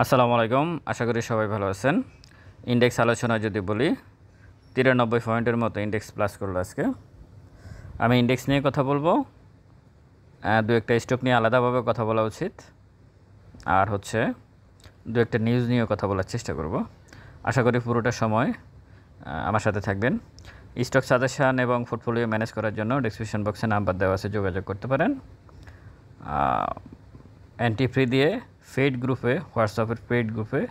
আসসালামু আলাইকুম, আশা করি সবাই ভালো আছেন। ইন্ডেক্স আলোচনা যদি বলি, 93 পয়েন্টের মতো ইন্ডেক্স প্লাস করলো আজকে। আমি ইন্ডেক্স নিয়ে কথা বলবো, দু একটা স্টক নিয়ে আলাদাভাবে কথা বলা উচিত, আর হচ্ছে দু একটা নিউজ নিয়েও কথা বলার চেষ্টা করব। আশা করি পুরোটা সময় আমার সাথে থাকবেন। স্টক সাজেশান এবং পোর্টফোলিও ম্যানেজ করার জন্য ডেসক্রিপশন বক্সে নাম্বার দেওয়া আছে, যোগাযোগ করতে পারেন। এন্ট্রি ফ্রি দিয়ে পেইড গ্রুপে, হোয়াটসঅ্যাপের পেইড গ্রুপে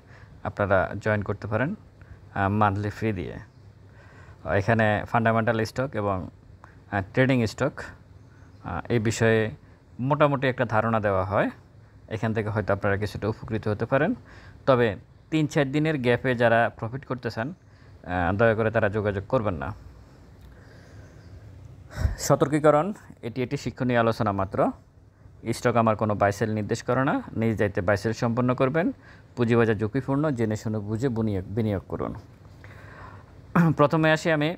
আপনারা জয়েন করতে পারেন মান্থলি ফ্রি দিয়ে। এখানে ফান্ডামেন্টাল স্টক এবং ট্রেডিং স্টক এই বিষয়ে মোটামুটি একটা ধারণা দেওয়া হয়। এখান থেকে হয়তো আপনারা কিছুটা উপকৃত হতে পারেন। তবে 3-4 দিনের গ্যাপে যারা প্রফিট করতে চান, দয়া করে তারা যোগাযোগ করবেন না। সতর্কীকরণ, এটি শিক্ষণীয় আলোচনা মাত্র। স্টক আমার কোনো বাইসেল নির্দেশ করে না, নিজ দায়িত্বে বাইসেল সম্পন্ন করবেন। পুঁজিবাজার ঝুঁকিপূর্ণ, জেনে শুনে বুঝে বিনিয়োগ করুন। প্রথমে আসি আমি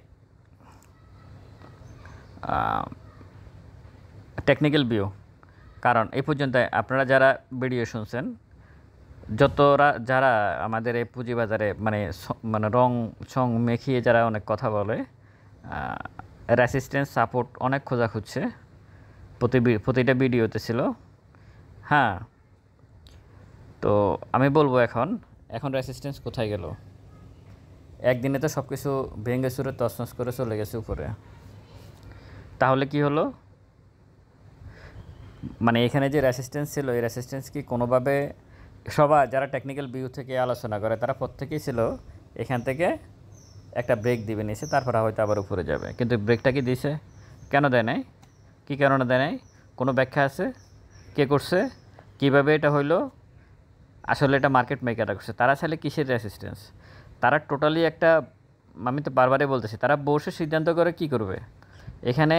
টেকনিক্যাল ভিউ, কারণ এই পর্যন্ত আপনারা যারা ভিডিও শুনছেন, যারা আমাদের এই পুঁজিবাজারে মানে রং ছং মেখিয়ে যারা অনেক কথা বলে, রেসিস্ট্যান্স সাপোর্ট অনেক খোঁজা খুঁজছে, প্রতিটা ভিডিওতে ছিল। হ্যাঁ, তো আমি বলবো এখন রেসিস্ট্যান্স কোথায় গেল? একদিনে তো সব কিছু ভেঙে চুরে তছনছ করে চলে গেছে উপরে। তাহলে কি হলো? মানে এখানে যে রেসিস্ট্যান্স ছিল, এই রেসিস্ট্যান্স কি কোনোভাবে সবাই যারা টেকনিক্যাল ভিউ থেকে আলোচনা করে তারা প্রত্যেকেই ছিল এখান থেকে একটা ব্রেক দিবে নিচে, তারপরে হয়তো আবার উপরে যাবে। কিন্তু ব্রেকটা কি দিয়েছে? কেন দেয় নাই? কী কারণে দেয় নাই? কোনো ব্যাখ্যা আছে? কে করছে? কিভাবে এটা হইলো? আসলে এটা মার্কেট মেকাররা করছে। তারা চাইলে কিসের রেসিস্ট্যান্স? তারা টোটালি একটা, আমি তো বারবারই বলতেছি, তারা বসে সিদ্ধান্ত করে কি করবে। এখানে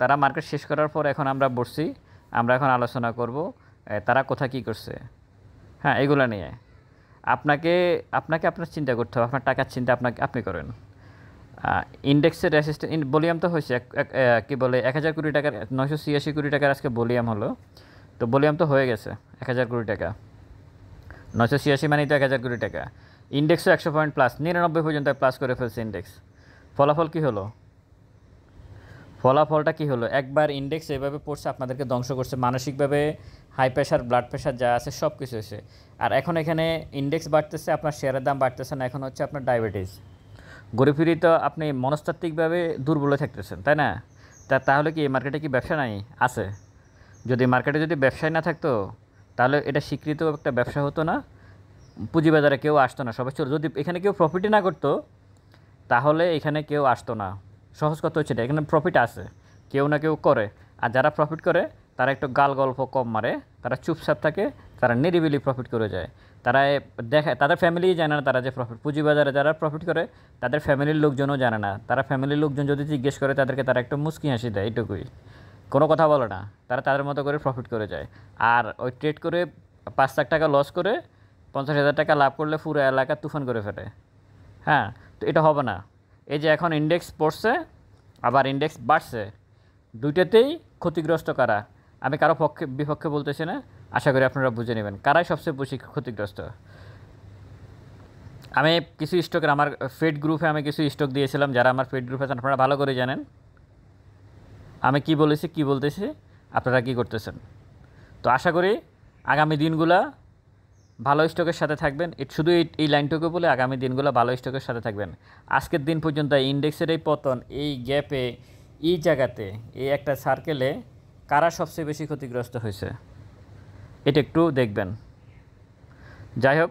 তারা মার্কেট শেষ করার পর এখন আমরা বসছি, আমরা এখন আলোচনা করব তারা কোথায় কী করছে। হ্যাঁ, এগুলো নিয়ে আপনাকে আপনার চিন্তা করতে হবে। আপনার টাকার চিন্তা আপনি করেন। ইন্ডেক্সের রেসিস্ট্যান্স ভলিউম তো হয়েছে, কী বলে 1000 কোটি টাকার, 986 কোটি টাকার আজকে ভলিউম হলো। তো ভলিউম তো হয়ে গেছে 1000 কোটি টাকা, 986 মানেই তো 1000 কোটি টাকা। ইন্ডেক্সও 100 পয়েন্ট প্লাস, 99 পর্যন্ত প্লাস করে ফেলছে ইন্ডেক্স। ফলাফল কী হলো? ফলাফলটা কী হলো? একবার ইন্ডেক্স এভাবে পড়ছে, আপনাদেরকে ধ্বংস করছে মানসিকভাবে। হাই প্রেশার, ব্লাড প্রেশার যা আছে সব কিছু হয়েছে। আর এখন এখানে ইন্ডেক্স বাড়তেছে, আপনার শেয়ারের দাম বাড়তেছে না, এখন হচ্ছে আপনার ডায়াবেটিস। ঘুরে ফিরি তো আপনি মনস্তাত্ত্বিকভাবে দুর্বল থাকতেছেন, তাই না? তাহলে কি এই মার্কেটে কি ব্যবসা নাই? আছে। যদি মার্কেটে যদি ব্যবসায় না থাকতো, তাহলে এটা স্বীকৃত একটা ব্যবসা হতো না, পুঁজিবাজারে কেউ আসতো না, সবাই চলো। যদি এখানে কেউ প্রফিটই না করতো, তাহলে এখানে কেউ আসতো না। সহজ কথা হচ্ছে এটা, এখানে প্রফিট আছে, কেউ না কেউ করে। আর যারা প্রফিট করে তারা একটু গাল গল্প কম মারে, তারা চুপচাপ থাকে, তারা নিরিবিলি প্রফিট করে যায়। তারা দেখে, তাদের ফ্যামিলিই জানে না তারা যে প্রফিট। পুঁজিবাজারে যারা প্রফিট করে তাদের ফ্যামিলির লোকজনও জানে না। তারা ফ্যামিলির লোকজন যদি জিজ্ঞেস করে তাদেরকে, তারা একটু মুচকি হাসি দেয়, এইটুকুই, কোনো কথা বলে না। তারা তাদের মতো করে প্রফিট করে যায়। আর ওই ট্রেড করে 5 লাখ টাকা লস করে 50,000 টাকা লাভ করলে পুরো এলাকা তুফান করে ফেলে। হ্যাঁ, তো এটা হবে না। এই যে এখন ইন্ডেক্স পড়ছে, আবার ইন্ডেক্স বাড়ছে, দুইটাতেই ক্ষতিগ্রস্ত কারা? আমি কারো বিপক্ষে বলতেছি না, আশা করি আপনারা বুঝে নেবেন কারাই সবচেয়ে বেশি ক্ষতিগ্রস্ত। আমি কিছু স্টকের, আমার পেড গ্রুপে আমি কিছু স্টক দিয়েছিলাম। যারা আমার পেড গ্রুপে আছেন আপনারা ভালো করে জানেন আমি কি বলেছি, কি বলতেছি, আপনারা কি করতেছেন। তো আশা করি আগামী দিনগুলা ভালো স্টকের সাথে থাকবেন। শুধু এই লাইনটুকু বলে আগামী দিনগুলো ভালো স্টকের সাথে থাকবেন। আজকের দিন পর্যন্ত ইন্ডেক্সের এই পতন, এই গ্যাপে, এই জায়গাতে, এই একটা সার্কেলে কারা সবচেয়ে বেশি ক্ষতিগ্রস্ত হয়েছে এটা একটু দেখবেন। যাই হোক,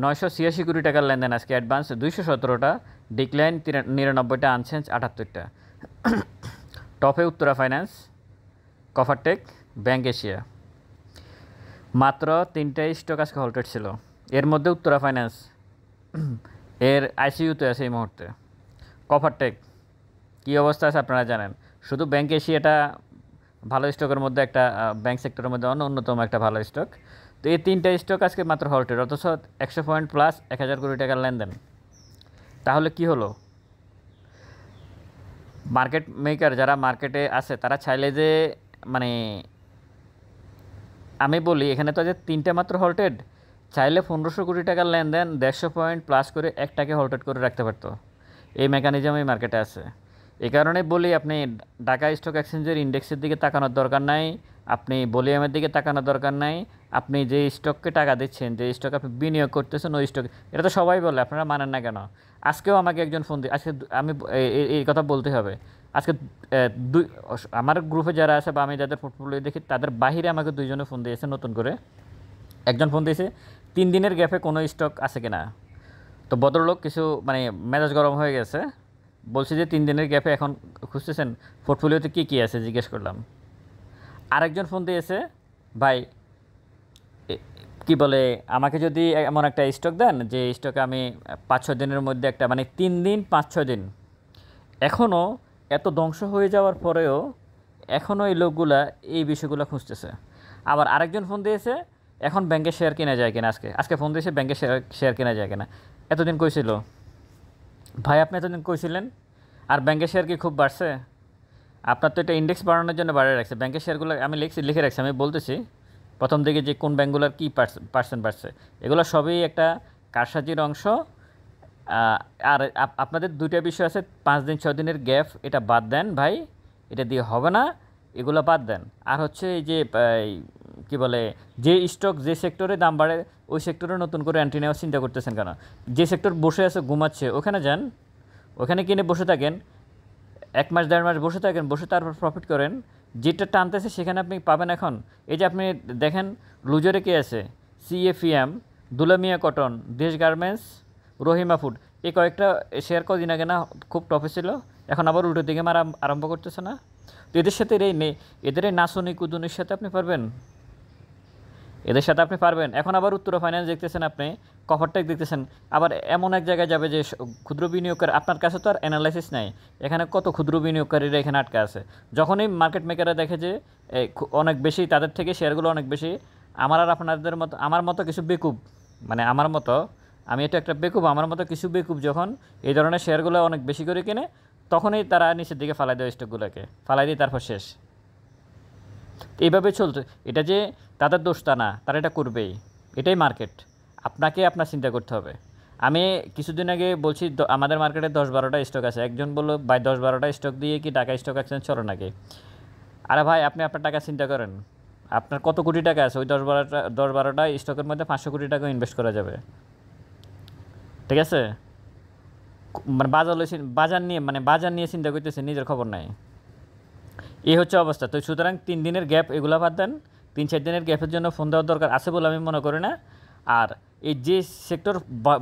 986 কোটি টাকার লেনদেন আজকে, অ্যাডভান্স 217টা, ডিক্লাইন 99টা, আনচেঞ্জ 78টা। টপে উত্তরা ফাইন্যান্স, কভারটেক, ব্যাংক এশিয়া। মাত্র 3টাই স্টক আজকে হল্টেড ছিল। এর মধ্যে উত্তরা ফাইন্যান্স এর আইসিইউতে আছে এই মুহূর্তে। কভারটেক কী অবস্থা আছে আপনারা জানেন। শুধু ব্যাংক এশিয়াটা ভালো স্টকের মধ্যে একটা, ব্যাংক সেক্টরের মধ্যে অন্যতম একটা ভালো স্টক। তো এই 3টা স্টক আজকে মাত্র হল্টেড, অথচ 100 পয়েন্ট প্লাস, 1000 কোটি টাকার লেনদেন। তাহলে কি হলো? মার্কেট মেকার যারা মার্কেটে আছে তারা চাইলে যে, মানে আমি বলি এখানে তো যে 3টা মাত্র হল্টেড, চাইলে 1500 কোটি টাকার লেনদেন 150 পয়েন্ট প্লাস করে একটাকে হল্টেড করে রাখতে পারতো। এই মেকানিজম এই মার্কেটে আছে। এই কারণে বলি আপনি ঢাকা স্টক এক্সচেঞ্জের ইন্ডেক্সের দিকে তাকানোর দরকার নাই, আপনি ভলিউমের দিকে তাকানোর দরকার নাই। আপনি যে স্টককে টাকা দিচ্ছেন, যে স্টক আপনি বিনিয়োগ করতেছেন ওই স্টক, এটা তো সবাই বলে, আপনারা মানেন না কেন? আজকেও আমাকে একজন ফোন দিয়ে, আজকে আমি এই কথা বলতে হবে, আজকে দুই আমার গ্রুপে যারা আছে বা আমি যাদের পোর্টফোলিও দেখি তাদের বাহিরে আমাকে দুইজনে ফোন দিয়েছে নতুন করে। একজন ফোন দিয়েছে 3 দিনের গ্যাপে কোনো স্টক আছে কিনা। তো ভদ্রলোক কিছু মানে মেজাজ গরম হয়ে গেছে, বলছি যে 3 দিনের গ্যাপে এখন খুঁজতেছেন পোর্টফোলিওতে কী কী আছে জিজ্ঞেস করলাম। আরেকজন ফোন দিয়েছে, ভাই কি বলে আমাকে যদি এমন একটা স্টক দেন যে স্টকে আমি 5-6 দিনের মধ্যে একটা মানে 3 দিন 5-6 দিন, এখনও এত ধ্বংস হয়ে যাওয়ার পরেও এখনও এই লোকগুলা এই বিষয়গুলো খুঁজতেছে। আবার আরেকজন ফোন দিয়েছে, এখন ব্যাংকের শেয়ার কেনা যায় কিনা, আজকে ফোন দিয়েছে ব্যাংকের শেয়ার কেনা যায় কিনা। এতদিন কইছিল ভাই, আপনি এতদিন কইছিলেন? আর ব্যাংকের শেয়ার কি খুব বাড়ছে? আপনার তো এটা ইন্ডেক্স বাড়ানোর জন্য বাড়িয়ে রাখছে। ব্যাংকের শেয়ারগুলো আমি লিখে রাখছি, আমি বলতেছি প্রথম দিকে যে কোন ব্যাংকগুলোর কী পার্সেন্ট বাড়ছে, এগুলো সবই একটা কারসাজির অংশ। আর আপনাদের দুইটা বিষয় আছে, 5 দিন 6 দিনের গ্যাপ, এটা বাদ দেন ভাই, এটা দিয়ে হবে না, এগুলো বাদ দেন। আর হচ্ছে এই যে কী বলে, যে স্টক যে সেক্টরে দাম বাড়ে ওই সেক্টরে নতুন করে এন্ট্রি নেওয়ার চিন্তা করতেছেন কেন? যে সেক্টর বসে আছে ঘুমাচ্ছে ওখানে যান, ওখানে কিনে বসে থাকেন, 1 মাস 1.5 মাস বসে থাকেন, বসে তারপর প্রফিট করেন। যেটা টানতেছে সেখানে আপনি পাবেন। এখন এই যে আপনি দেখেন লুজারে কে আছে, সিএফিএম, দুলামিয়া কটন, দেশ গার্মেন্টস, রহিমা ফুড, এই কয়েকটা শেয়ার কদিন আগে না খুব টপে ছিল, এখন আবার উল্টো দিকে মারা আরম্ভ করতেছে না? তো এদের সাথে এদের এই নাচনি কুদুনির সাথে আপনি পারবেন? এদের সাথে আপনি পারবেন? এখন আবার উত্তরা ফাইন্যান্স দেখতেছেন, আপনি কভারটেক দেখতেছেন, আবার এমন এক জায়গায় যাবে যে ক্ষুদ্র বিনিয়োগকারী, আপনার কাছে তো আর অ্যানালাইসিস নাই, এখানে কত ক্ষুদ্র বিনিয়োগকারীরা এখানে আটকে আছে। যখনই মার্কেট মেকাররা দেখে যে অনেক বেশি তাদের থেকে শেয়ারগুলো অনেক বেশি, আমার আর আপনাদের মতো, আমার মতো কিছু বেকুব, মানে আমার মতো, আমি এটা একটা বেকুব, আমার মতো কিছু বেকুব যখন এই ধরনের শেয়ারগুলো অনেক বেশি করে কিনে, তখনই তারা নিচের দিকে ফালাই দেয় স্টকগুলোকে, ফালাই দিয়ে তারপর শেষ। এইভাবে চলছে। এটা যে তাদের দোষ তা না, তারা এটা করবেই, এটাই মার্কেট। আপনাকে আপনার চিন্তা করতে হবে। আমি কিছুদিন আগে বলছি আমাদের মার্কেটে 10-12টা স্টক আছে, একজন বললো ভাই 10-12টা স্টক দিয়ে কি ঢাকা স্টক এক্সচেঞ্জ চলে নাকি? আরে ভাই, আপনি আপনার টাকা চিন্তা করেন, আপনার কত কোটি টাকা আছে, ওই 10-12টা স্টকের মধ্যে 500 কোটি টাকা ইনভেস্ট করা যাবে, ঠিক আছে? মানে বাজার নিয়ে চিন্তা করতেছে, নিজের খবর নাই, এই হচ্ছে অবস্থা। তো সুতরাং 3 দিনের গ্যাপ এগুলো বাদ দেন, 3-4 দিনের গ্যাপের জন্য ফোন দেওয়ার দরকার আছে বলে আমি মনে করি না। আর এই যে সেক্টর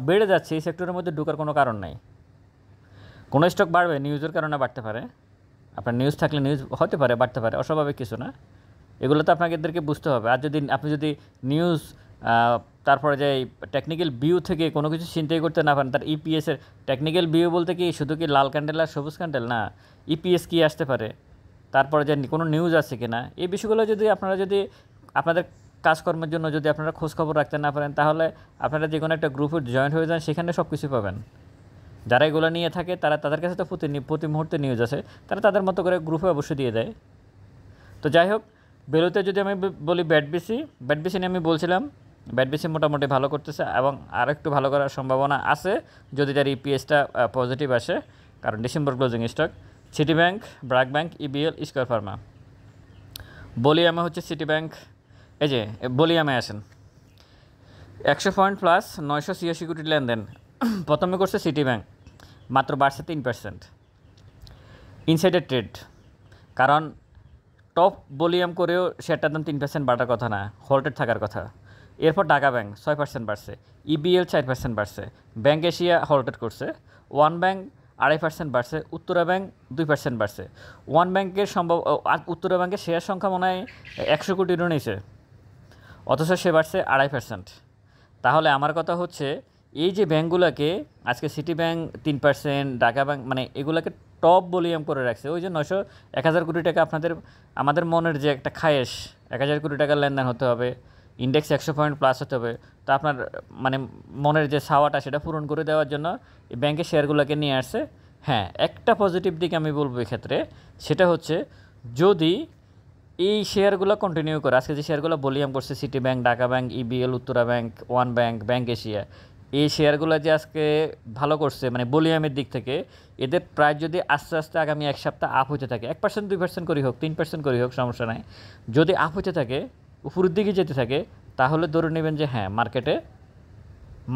বেড়ে যাচ্ছে এই সেক্টরের মধ্যে ঢোকার কোনো কারণ নাই। কোনো স্টক বাড়বে নিউজের কারণে বাড়তে পারে, আপনার নিউজ থাকলে নিউজ হতে পারে বাড়তে পারে, অস্বাভাবিক কিছু না, এগুলো তো আপনাদেরকে বুঝতে হবে। আর আপনি যদি নিউজ তারপরে যে টেকনিক্যাল ভিউ থেকে কোনো কিছু চিন্তাই করতে না পারেন, তার ইপিএসের টেকনিক্যাল ভিউ বলতে কি শুধু কি লাল ক্যান্ডেল আর সবুজ ক্যান্ডেল না, ইপিএস কী আসতে পারে, তারপরে যে কোনো নিউজ আছে কি না, এই বিষয়গুলো যদি আপনাদের কাজকর্মের জন্য যদি আপনারা খোঁজখবর রাখতে না পারেন, তাহলে আপনারা যে কোনো একটা গ্রুপে জয়েন হয়ে যান, সেখানে সব কিছু পাবেন। যারা এগুলো নিয়ে থাকে তাদের কাছে তো প্রতি মুহূর্তে নিউজ আছে, তারা তাদের মতো করে গ্রুপে অবশ্যই দিয়ে দেয়। তো যাই হোক, বেরোতে যদি আমি বলি ব্যাট বিসি নিয়ে আমি বলছিলাম, ব্যাট বিসি মোটামুটি ভালো করতেছে এবং আর একটু ভালো করার সম্ভাবনা আছে যদি তার ইপিএসটা পজিটিভ আসে, কারণ December closing stock City Bank, BRAC Bank, EBL, Square Pharma. বলিয়ামে হচ্ছে সিটি ব্যাংক, এই যে বলিয়ামে আসেন 100 পয়েন্ট প্লাস 986 কোটি লেনদেন। প্রথমে করছে সিটি ব্যাংক, মাত্র বাড়ছে 3%। ইনসাইডার ট্রেড, কারণ টপ ভলিউম করেও শেয়ারটার দাম 3% বাড়ার কথা না, হোল্ডেড থাকার কথা। এরপর ঢাকা ব্যাংক 6% বাড়ছে, ইবিএল 4% বাড়ছে, ব্যাংক এশিয়া হোল্ডেড করছে, ওয়ান ব্যাংক 2.5% বাড়ছে, উত্তরা ব্যাংক 2% বাড়ছে। ওয়ান ব্যাংকের উত্তরা ব্যাংকের শেয়ার সংখ্যা মনে হয় 100 কোটিরও নিচে, অথচ সে বাড়ছে 2.5%। তাহলে আমার কথা হচ্ছে এই যে ব্যাংকগুলোকে আজকে সিটি ব্যাংক 3%, ঢাকা ব্যাংক, মানে এগুলোকে টপ ভলিউম করে রাখছে। ওই যে 1000 কোটি টাকা আমাদের মনের যে একটা খায়েশ, 1000 কোটি টাকার লেনদেন হতে হবে, ইন্ডেক্স 100 পয়েন্ট প্লাস হতে হবে, তো আপনার মানে মনের যে ছাওয়াটা সেটা পূরণ করে দেওয়ার জন্য এই ব্যাংকের শেয়ারগুলোকে নিয়ে আসছে। হ্যাঁ, একটা পজিটিভ দিক আমি বলবো এক্ষেত্রে, সেটা হচ্ছে যদি এই শেয়ারগুলো কন্টিনিউ করে আজকে যে শেয়ারগুলো ভলিউম করছে city bank, Dhaka bank, EBL, Uttara bank, one bank, bank Asia, এই শেয়ারগুলো যে আজকে ভালো করছে মানে ভলিউমের দিক থেকে, এদের প্রায় যদি আস্তে আস্তে আগামী এক সপ্তাহ আপ হতে থাকে, 1% 2% করে হোক, 3% করে হোক, সমস্যা নাই, যদি আপ হতে থাকে, উপরের দিকে যেতে থাকে, তাহলে ধরে নেবেন যে হ্যাঁ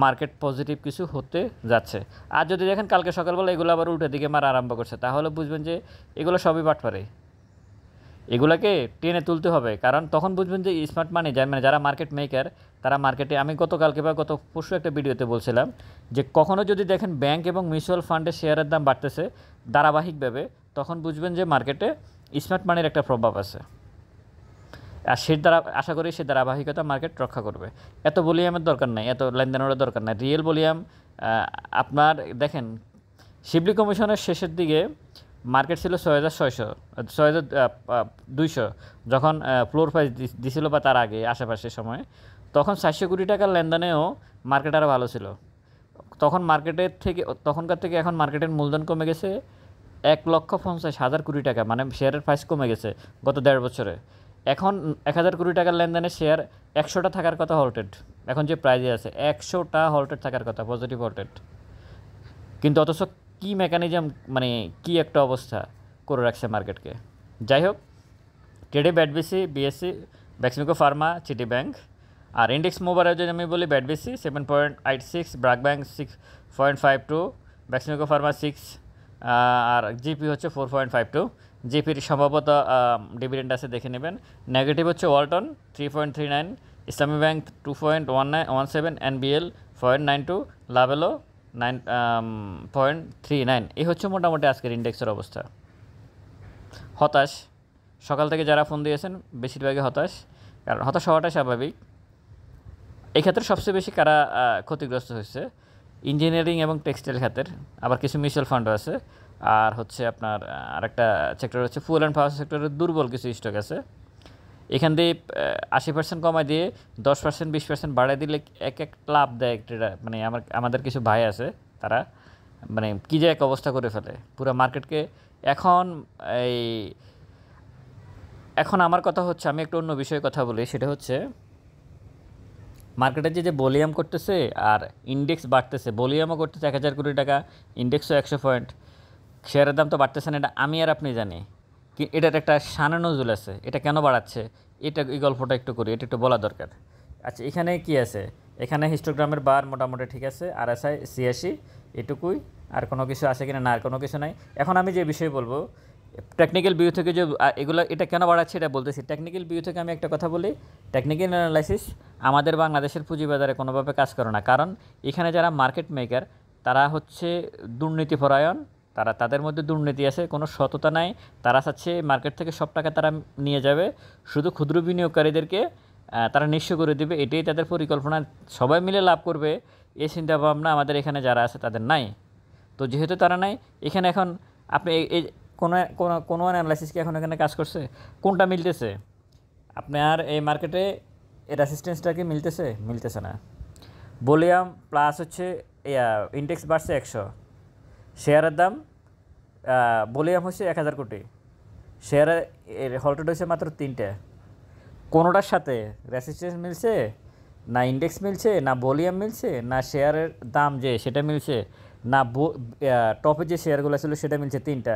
মার্কেট পজিটিভ কিছু হতে যাচ্ছে। আর যদি দেখেন কালকে সকালবেলা এগুলো আবার উল্টো দিকে মারা আরম্ভ করছে, তাহলে বুঝবেন যে এগুলো সবই বাটপারে, এগুলাকে টেনে তুলতে হবে। কারণ তখন বুঝবেন যে স্মার্ট মানি যায় মানে যারা মার্কেট মেকার, তারা মার্কেটে, আমি গতকালকে বা গত পরশু একটা ভিডিওতে বলছিলাম যে কখনও যদি দেখেন ব্যাংক এবং মিউচুয়াল ফান্ডের শেয়ারের দাম বাড়তেছে ধারাবাহিকভাবে, তখন বুঝবেন যে মার্কেটে স্মার্ট মানির একটা প্রভাব আছে। আর সে দ্বারা আশা করি সে ধারাবাহিকতা মার্কেট রক্ষা করবে। এত ভলিউমের দরকার নাই, এত লেনদেনের দরকার নাই। রিয়েল ভলিউম আপনার দেখেন শিবলি কমিশনের শেষের দিকে মার্কেট ছিল 6,200 যখন ফ্লোর প্রাইস দিছিল বা তার আগে আশেপাশের সময়, তখন 400 কোটি টাকার লেনদেনেও মার্কেট আরও ভালো ছিল। তখনকার থেকে এখন মার্কেটের মূলধন কমে গেছে 1,50,000 কোটি টাকা, মানে শেয়ারের প্রাইস কমে গেছে গত 1.5 বছরে। এখন 1,000 কোটি টাকার লেনদেনে শেয়ার 100টা থাকার কথা হল্টেড, এখন যে প্রাইজে আছে 100টা হল্টেড থাকার কথা, পজিটিভ হল্টেড। কিন্তু অথচ কী মেকানিজম, মানে কি একটা অবস্থা করে রাখছে মার্কেটকে। যাই হোক, ট্রেডে BATBC, BSC, Beximco Pharma, City Bank. আর ইন্ডেক্স মোবাইল যদি আমি বলি BATBC 7.86, BRAC Bank 6.52, Beximco Pharma 6, আর জিপি হচ্ছে 4.52। জিপির সম্ভবত ডিভিডেন্ড আছে, দেখে নেবেন। নেগেটিভ হচ্ছে ওয়ালটন 3.39, ইসলামী ব্যাংক 2.17, এনবিএল 0.92, লাভেলো 9.39। এই হচ্ছে মোটামুটি আজকের ইন্ডেক্সের অবস্থা। হতাশ, সকাল থেকে যারা ফোন দিয়েছেন বেশিরভাগই হতাশ, কারণ হতাশ হওয়াটাই স্বাভাবিক। এই ক্ষেত্রে সবচেয়ে বেশি কারা ক্ষতিগ্রস্ত হয়েছে? ইঞ্জিনিয়ারিং এবং টেক্সটাইল খাতের, আবার কিছু মিউচুয়াল ফান্ডও আছে। আর হচ্ছে আপনার আরেকটা সেক্টর হচ্ছে ফুয়েল অ্যান্ড পাওয়ার সেক্টরের দুর্বল কিছু স্টক আছে। এখান দিয়ে 80% কমায় দিয়ে 10% 20% বাড়ায় দিলে এক লাভ দেয় একটা, মানে আমাদের কিছু ভাই আছে, তারা মানে কী যে এক অবস্থা করে ফেলে পুরো মার্কেটকে। এখন আমার কথা হচ্ছে, আমি একটু অন্য বিষয়ে কথা বলি, সেটা হচ্ছে মার্কেটে যে ভলিউম করতেছে আর ইন্ডেক্স বাড়তেছে, ভলিউমও করতেছে 1,000 কোটি টাকা, ইন্ডেক্সও 100 পয়েন্ট, শেয়ারের দাম তো বাড়তেছে না, এটা আমি আর আপনি জানি। এটার একটা শানে নজুল আছে, এটা কেন বাড়াচ্ছে, এই গল্পটা একটু করি, এটা একটু বলা দরকার। আচ্ছা, এখানে কি আছে? এখানে হিস্টোগ্রামের বার মোটামুটি ঠিক আছে, RSI 86, এটুকুই। আর কোনো কিছু আছে কিনা? না, আর কোনো কিছু নাই। এখন আমি যে বিষয়ে বলবো, টেকনিক্যাল ভিউ থেকে যে এটা কেন বাড়াচ্ছে এটা বলতেছি। টেকনিক্যাল ভিউ থেকে আমি একটা কথা বলি, টেকনিক্যাল অ্যানালাইসিস আমাদের বাংলাদেশের পুঁজিবাজারে কোনোভাবে কাজ করে না। কারণ এখানে যারা মার্কেট মেকার, তারা হচ্ছে দুর্নীতিপরায়ণ, তাদের মধ্যে দুর্নীতি আছে, কোনো সততা নাই। তারা চাচ্ছে মার্কেট থেকে সব টাকা তারা নিয়ে যাবে, শুধু ক্ষুদ্র বিনিয়োগকারীদেরকে তারা নিঃস্ব করে দেবে, এটাই তাদের পরিকল্পনা। সবাই মিলে লাভ করবে এই চিন্তাভাবনা আমাদের এখানে যারা আছে তাদের নাই। তো যেহেতু তারা নাই, এখানে এখন আপনি এই কোনো অ্যানালাইসিস কি এখন এখানে কাজ করছে? কোনটা মিলতেছে? আপনার এই মার্কেটে এই রেসিস্টেন্সটা কি মিলতেছে না। ভলিউম প্লাস হচ্ছে ইন্ডেক্স বাড়ছে 100, শেয়ারের দাম ভলিউম হচ্ছে 1,000 কোটি, শেয়ারের হল্টেড হয়েছে মাত্র 3টে। কোনোটার সাথে রেসিস্টেন্স মিলছে না, ইন্ডেক্স মিলছে না, ভলিউম মিলছে না, শেয়ারের দাম যে সেটা মিলছে না, টপে যে শেয়ারগুলো ছিল সেটা মিলছে 3টা।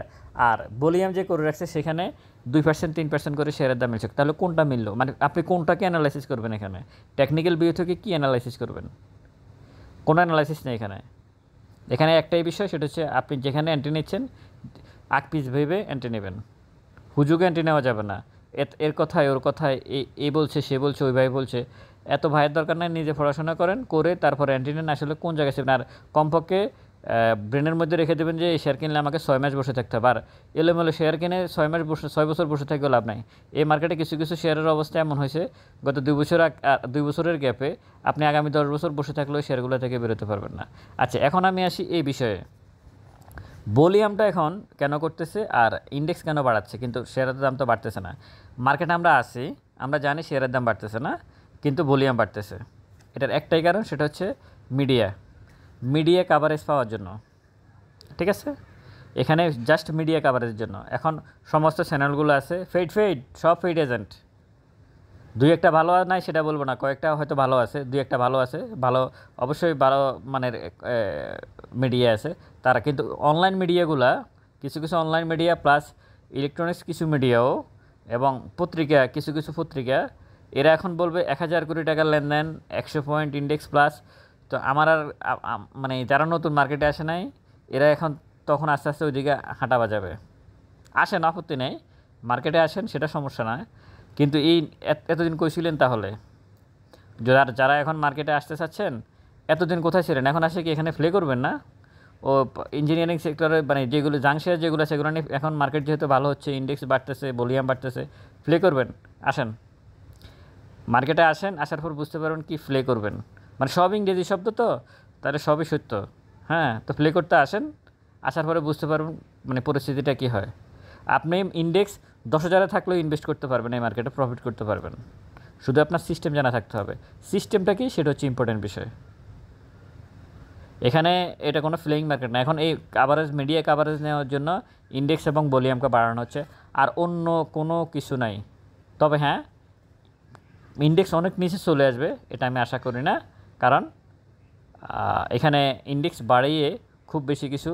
আর ভলিউম যে করে রাখছে সেখানে 2% 3% করে শেয়ারের দাম মিলছে। তাহলে কোনটা মিললো? মানে আপনি কোনটাকে অ্যানালাইসিস করবেন? এখানে টেকনিক্যাল ভিউ থেকে কী অ্যানালাইসিস করবেন? কোনো অ্যানালাইসিস নেই এখানে একটাই বিষয়, সেটা হচ্ছে আপনি যেখানে এন্ট্রি নিচ্ছেন আগ পিস ভেবে এন্ট্রি নেবেন, হুজুগে এন্ট্রি নেওয়া যাবে না। এর কথায় ওর কথায় এই বলছে, সে বলছে, ওই ভাই বলছে, এত ভাইয়ের দরকার নাই। নিজে পড়াশোনা করে তারপরে এন্ট্রি নেন আসলে কোন জায়গায় ছিলেন। আর কমপক্ষে ব্রেনের মধ্যে রেখে দেবেন যে এই শেয়ার কিনলে আমাকে 6 মাস বসে থাকতে হবে। আর এলোমেলো শেয়ার কিনে 6 বছর বসে থাকলেও লাভ নাই। এই মার্কেটে কিছু কিছু শেয়ারের অবস্থা এমন হয়েছে, গত 2 বছরের গ্যাপে আপনি আগামী 10 বছর বসে থাকলেও শেয়ারগুলো থেকে বেরোতে পারবেন না। আচ্ছা, এখন আমি আসি এই বিষয়ে, ভলিউমটা এখন কেন করতেছে আর ইন্ডেক্স কেন বাড়াচ্ছে কিন্তু শেয়ারের দাম তো বাড়তেছে না? মার্কেটে আমরা জানি শেয়ারের দাম বাড়তেছে না, কিন্তু ভলিউম বাড়তেছে। এটার একটাই কারণ, সেটা হচ্ছে মিডিয়া কাভারেজ পাওয়ার জন্য। ঠিক আছে, এখানে জাস্ট মিডিয়া কাভারেজের জন্য। এখন সমস্ত চ্যানেলগুলো আছে ফেড সব ফেড এজেন্ট। দুই একটা ভালো নাই সেটা বলবো না, কয়েকটা হয়তো ভালো আছে, দুই একটা ভালো আছে, ভালো অবশ্যই ভালো মানের মিডিয়া আছে তারা। কিন্তু অনলাইন মিডিয়াগুলা কিছু কিছু অনলাইন মিডিয়া প্লাস ইলেকট্রনিক্স কিছু মিডিয়াও এবং পত্রিকা কিছু কিছু পত্রিকা, এরা এখন বলবে 1000 কোটি টাকার লেনদেন, 100 পয়েন্ট ইন্ডেক্স প্লাস। তো আমার আর মানে যারা নতুন মার্কেটে আসে নাই এরা এখন তখন আস্তে আস্তে ওইদিকে হাঁটা বাজাবে। আসেন, আপত্তি নেই, মার্কেটে আসেন, সেটা সমস্যা নয়। কিন্তু এই এতদিন কই ছিলেন তাহলে? যারা এখন মার্কেটে আসতে চাচ্ছেন এতদিন কোথায় ছিলেন? এখন আসে কি এখানে প্লে করবেন না? ও ইঞ্জিনিয়ারিং সেক্টরে মানে যেগুলো জাংশেয়ার যেগুলো সেগুলো নিয়ে এখন মার্কেট যেহেতু ভালো হচ্ছে, ইন্ডেক্স বাড়তেছে, ভলিউম বাড়তেছে, প্লে করবেন। আসেন, মার্কেটে আসেন, আসার পর বুঝতে পারবেন কি প্লে করবেন। মানে সব ইংরেজি শব্দ তো, তাহলে সবই সত্য। হ্যাঁ, তো প্লে করতে আসেন, আসার পরে বুঝতে পারবেন মানে পরিস্থিতিটা কী হয়। আপনি ইন্ডেক্স 10,000-এ থাকলেও ইনভেস্ট করতে পারবেন, এই মার্কেটে প্রফিট করতে পারবেন। শুধু আপনার সিস্টেম জানা থাকতে হবে। সিস্টেমটা কি সেটা হচ্ছে ইম্পর্টেন্ট বিষয়। এখানে এটা কোনো ফ্লেইং মার্কেট না। এখন এই কাভারেজ, মিডিয়া কাভারেজ নেওয়ার জন্য ইন্ডেক্স এবং ভলিউমকে বাড়ানো হচ্ছে, আর অন্য কোনো কিছু নাই। তবে হ্যাঁ, ইন্ডেক্স অনেক নিচে চলে আসবে এটা আমি আশা করি না, কারণ এখানে ইন্ডেক্স বাড়িয়ে খুব বেশি কিছু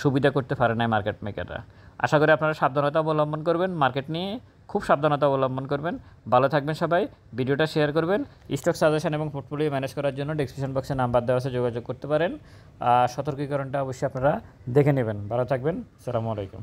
সুবিধা করতে পারে না মার্কেট মেকাররা। আশা করি আপনারা সাবধানতা অবলম্বন করবেন, মার্কেট নিয়ে খুব সাবধানতা অবলম্বন করবেন। ভালো থাকবেন সবাই, ভিডিওটা শেয়ার করবেন। স্টক সাজেশন এবং পোর্টফোলিও ম্যানেজ করার জন্য ডেসক্রিপশন বক্সে নাম্বার দেওয়া আছে, যোগাযোগ করতে পারেন। সতর্কীকরণটা অবশ্যই আপনারা দেখে নেবেন। ভালো থাকবেন, আসসালামু আলাইকুম।